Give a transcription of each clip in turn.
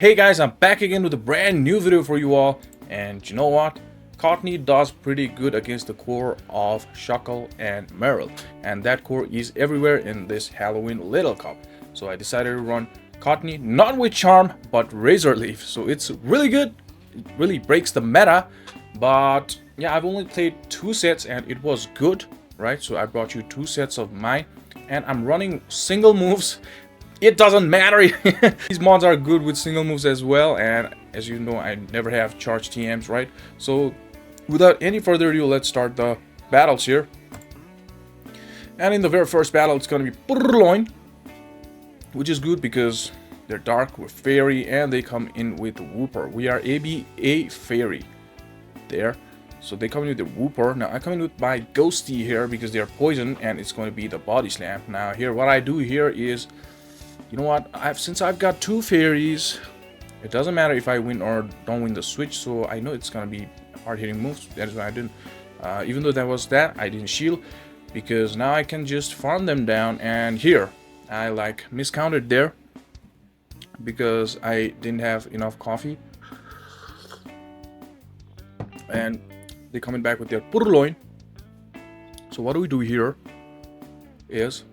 Hey guys, I'm back again with a brand new video for you all, and you know what? Cottonee does pretty good against the core of Shuckle and Meryl, and that core is everywhere in this Halloween Little Cup. So I decided to run Cottonee not with Charm, but Razor Leaf. So it's really good, it really breaks the meta, but yeah, I've only played 2 sets and it was good, right? So I brought you 2 sets of mine, and I'm running single moves. It doesn't matter. These mods are good with single moves as well, and as you know, I never have charged TMs, right? So without any further ado, let's start the battles here. And in the very first battle, it's gonna be Purloin, which is good because they're dark with fairy and they come in with Whooper. We are ABA fairy there, so they come in with the Whooper. Now I come in with my Ghosty here because they are poison, and it's going to be the Body Slam. Now here, what I do here is, you know what, since I've got 2 fairies, it doesn't matter if I win or don't win the switch, so I know it's gonna be hard-hitting moves. That is why I didn't, even though I didn't shield, because now I can just farm them down. And here, I like miscounted there, because I didn't have enough coffee. And they're coming back with their Purloin. So what do we do here is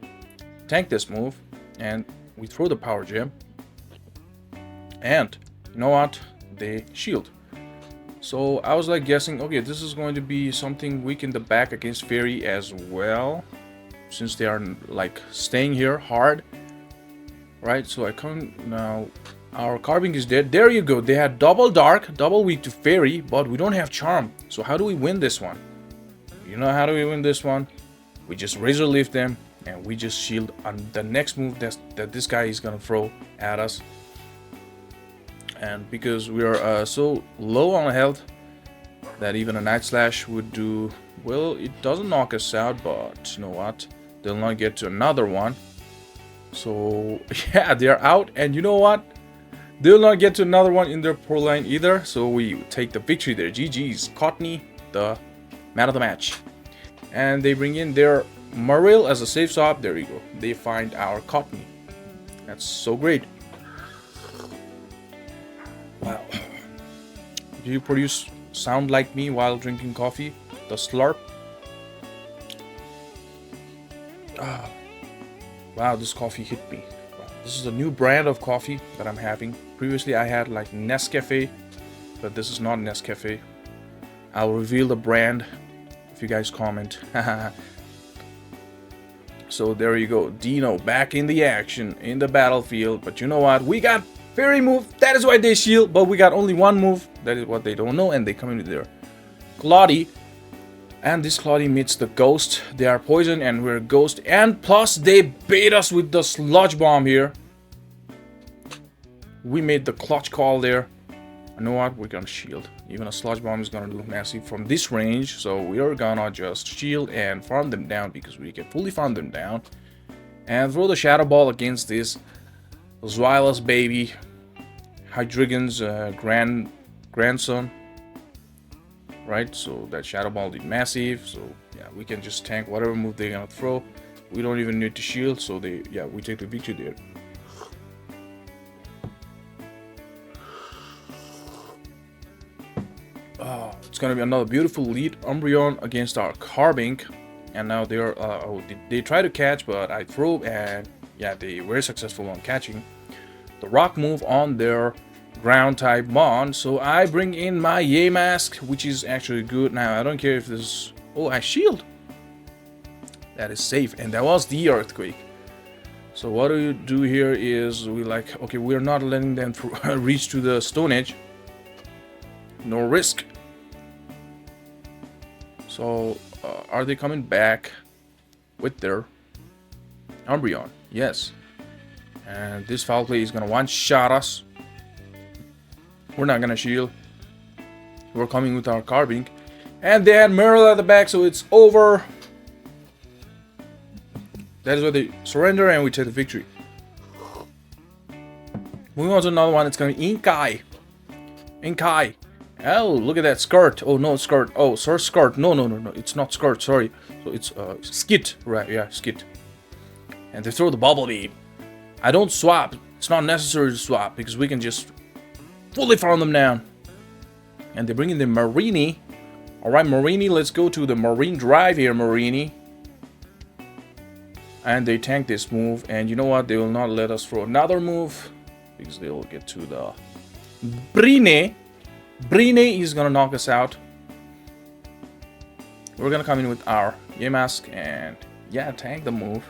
tank this move, and we throw the power gem, and you know what, they shield. So I was like guessing, okay, this is going to be something weak in the back against fairy as well, since they are like staying here hard, right? So I come now, our Carbink is dead. There you go, they had double dark, double weak to fairy, but we don't have charm. So how do we win this one? You know how do we win this one? We just Razor Leaf them, and we just shield on the next move that this guy is gonna throw at us. And because we are so low on health that even a Night Slash would do well, it doesn't knock us out, but you know what, they'll not get to another one. So yeah, they're out, and you know what, they'll not get to another one in their pro line either. So we take the victory there. GG's, Cottonee, the man of the match. And they bring in their Meryl as a safe swap. There we go. They find our Cottonee. That's so great. Wow. Do you produce sound like me while drinking coffee? The slurp. Wow, this coffee hit me. Wow. This is a new brand of coffee that I'm having. Previously I had like Nescafe, but this is not Nescafe. I'll reveal the brand if you guys comment. So there you go, Dino back in the action, in the battlefield. But you know what, we got fairy move, that is why they shield, but we got only one move. That is what they don't know, and they come into their Claudie. And this Claudie meets the Ghost. They are poison and we're Ghost, and plus they bait us with the Sludge Bomb here. We made the clutch call there. You know what, we're gonna shield. Even a Sludge Bomb is gonna look massive from this range, so we are gonna just shield and farm them down, because we can fully farm them down, and throw the Shadow Ball against this Zweilous baby, Hydreigon's grandson, right? So that Shadow Ball did massive, so yeah, we can just tank whatever move they're gonna throw. We don't even need to shield, so we take the victory there. It's gonna be another beautiful lead Umbreon against our Carbink, and now they're they try to catch, but I throw, and yeah, they were successful on catching the rock move on their ground type Mon. So I bring in my Yamask, which is actually good. Now I don't care if this, oh, I shield, that is safe, and that was the earthquake. So what do you do here is we like, okay, we're not letting them reach to the Stone Edge, no risk. So, are they coming back with their Umbreon? Yes. And this foul play is gonna one-shot us. We're not gonna shield. We're coming with our Carbink. And they had Meryl at the back, so it's over. That is where they surrender, and we take the victory. Moving on to another one, it's gonna be Inkai. Inkai. Oh, look at that skirt. Oh, no, skirt. Oh, sorry, skirt. No, it's not skirt, sorry. So it's skit, right? Yeah, skit. And they throw the Bubble Beam. I don't swap. It's not necessary to swap because we can just fully farm them down. And they bring in the Marini. Alright, Marini, let's go to the Marine Drive here, Marini. And they tank this move. And you know what? They will not let us throw another move, because they will get to the Brine. Brine is gonna knock us out. We're gonna come in with our Yamask and yeah, tank the move.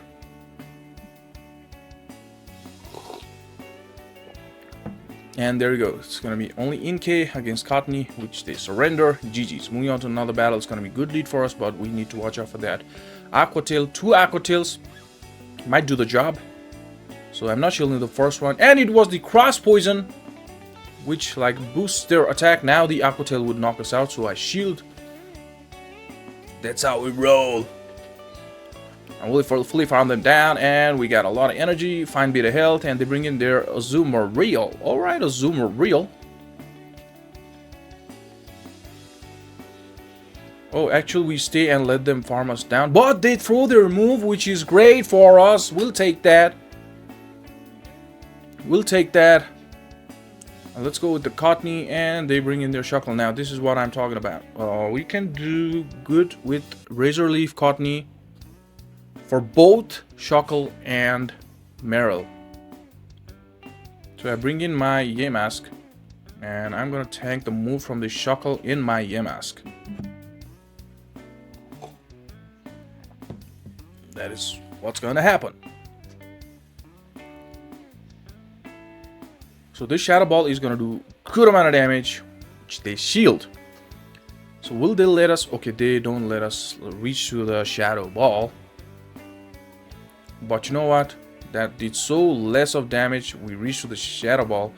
And there you go. It's gonna be only Inkay against Cottonee, which they surrender. GG's. Moving on to another battle. It's gonna be good lead for us, but we need to watch out for that. Aqua Tail, 2 Aqua Tails might do the job. So I'm not shielding the first one. And it was the Cross Poison, which like boosts their attack. Now the Aqua Tail would knock us out, so I shield. That's how we roll. I will fully farm them down, and we got a lot of energy, fine bit of health, and they bring in their Azumarill. Alright, Azumarill. Oh, actually we stay and let them farm us down. But they throw their move, which is great for us. We'll take that. We'll take that. Let's go with the Cottonee, and they bring in their Shuckle. Now, this is what I'm talking about. We can do good with Razor Leaf Cottonee for both Shuckle and Meryl. So I bring in my Yamask, and I'm gonna tank the move from the Shuckle in my Yamask. That is what's gonna happen. So this Shadow Ball is gonna do good amount of damage, which they shield. So will they let us? Okay, they don't let us reach to the Shadow Ball. But you know what? That did so less of damage. We reached to the Shadow Ball,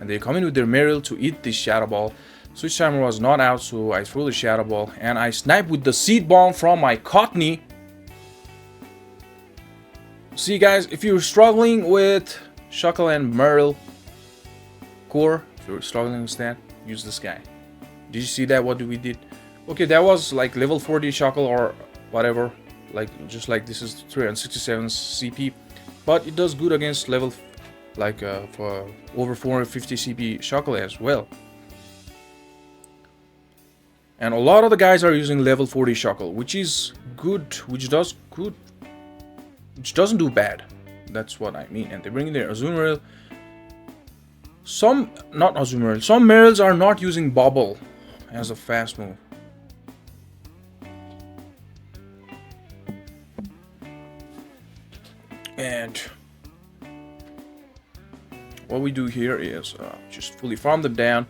and they come in with their Meryl to eat this Shadow Ball. Switch Timer was not out, so I threw the Shadow Ball, and I snipe with the Seed Bomb from my Cottonee. See guys, if you're struggling with Shuckle and Meryl core, if you're struggling with that, use this guy. Did you see that? What we did? Okay, that was like level 40 Shuckle or whatever. Like, just like this is 367 CP. But it does good against level, like for over 450 CP Shuckle as well. And a lot of the guys are using level 40 Shuckle, which is good, which does good, which doesn't do bad. That's what I mean. And they bring in their Azumarill. Some Meryls are not using Bubble as a fast move. And what we do here is just fully farm them down.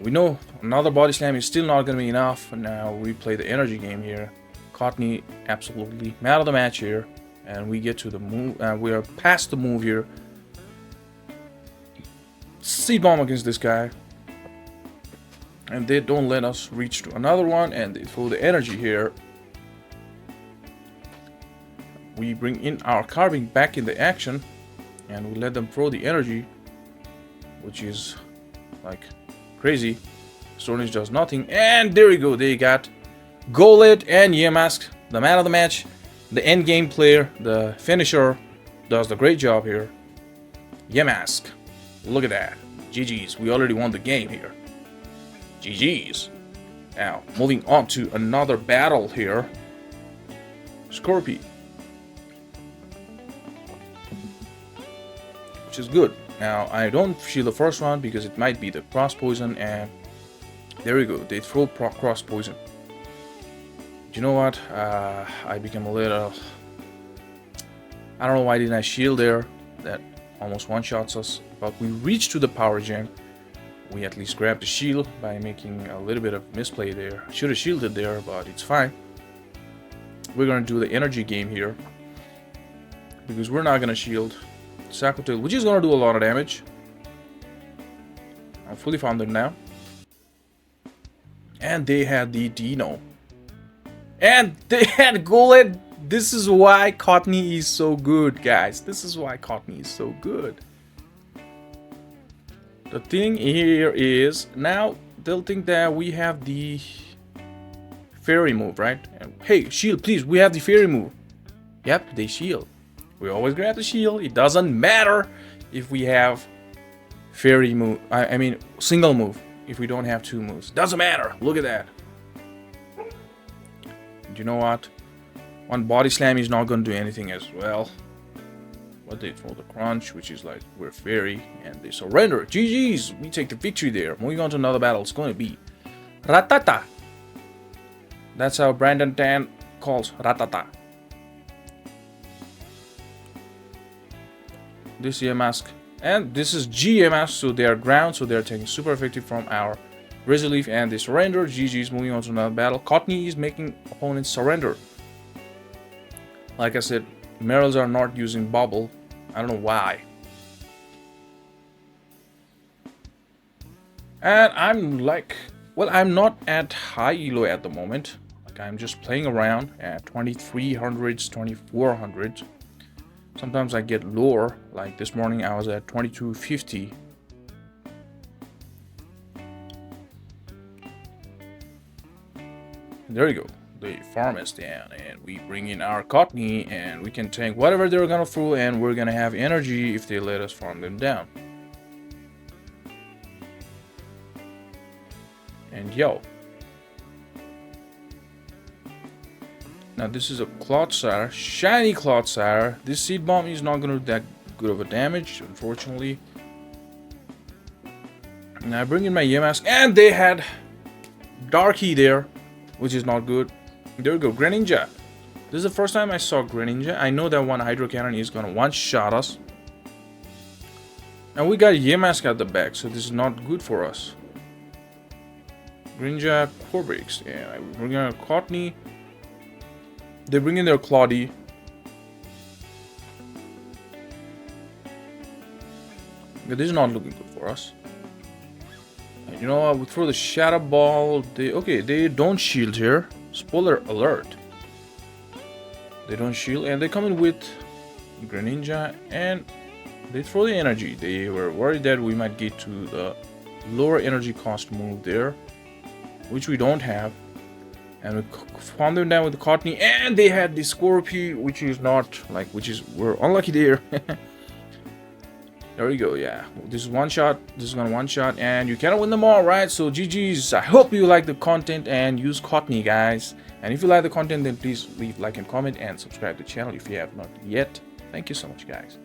We know another Body Slam is still not going to be enough. And now we play the energy game here. Cottonee absolutely man of the match here. And we get to the move. We are past the move here. Seed Bomb against this guy. And they don't let us reach to another one. And they throw the energy here. We bring in our Carving back in the action, and we let them throw the energy, which is like crazy. Stone Age does nothing, and there we go. They got Golett and Yamask, the man of the match, the end game player, the finisher, does the great job here. Yamask, look at that. GG's. We already won the game here. GG's. Now moving on to another battle here. Scorpion. Which is good. Now I don't shield the first one because it might be the Cross Poison, and there we go. They throw Cross Poison. You know what? I became a little. I don't know why didn't I shield there. That almost one-shots us. But we reached to the Power Gem. We at least grabbed the shield by making a little bit of misplay there. I should have shielded there, but it's fine. We're gonna do the energy game here because we're not gonna shield Sacotail, which is gonna do a lot of damage. I'm fully farmed now. And they had the Dino. And they had Golett. This is why Cottonee is so good, guys. This is why Cottonee is so good. The thing here is, now they'll think that we have the fairy move, right? And, hey, shield, please, we have the fairy move. Yep, they shield. We always grab the shield. It doesn't matter if we have fairy move. I mean single move. If we don't have two moves, doesn't matter. Look at that. You know what? One body slam is not going to do anything as well. What they throw the crunch, which is like we're fairy, and they surrender. GG's. We take the victory there. Moving on to another battle. It's going to be Ratata. That's how Brandon Tan calls Ratata. This EM mask, and this is GM mask, so they are ground, so they are taking super effective from our Resolute, and they surrender. GG's. Moving on to another battle. Cottonee is making opponents surrender. Like I said, Meryl's are not using bubble. I don't know why. And I'm like, well, I'm not at high elo at the moment. Like I'm just playing around at 2300s, 2400s. Sometimes I get lower. Like this morning I was at 2250. There you go. The farm is down, and we bring in our Cottonee, and we can tank whatever they're gonna throw, and we're gonna have energy if they let us farm them down. And yo, now this is a Clodsire, shiny Clodsire. This seed bomb is not gonna do that good of a damage, unfortunately. Now I bring in my Yamask, and they had Darky there, which is not good. There we go, Greninja. This is the first time I saw Greninja. I know that one Hydro Cannon is gonna one-shot us. And we got Yamask at the back, so this is not good for us. Greninja Core Breaks. Yeah, I bring in a Cottonee. They bring in their Claudie. Yeah, this is not looking good for us. And you know what? We throw the Shadow Ball. They don't shield here. Spoiler alert. They don't shield, and they come in with Greninja, and they throw the energy. They were worried that we might get to the lower energy cost move there, which we don't have. And we farm them down with the Cottonee, and they had the Scorpio, which is not like, we're unlucky there. There we go, yeah. This is one shot. This is gonna one shot, and you cannot win them all, right? So GG's. I hope you like the content and use Cottonee, guys. And if you like the content, then please leave like and comment and subscribe to the channel if you have not yet. Thank you so much, guys.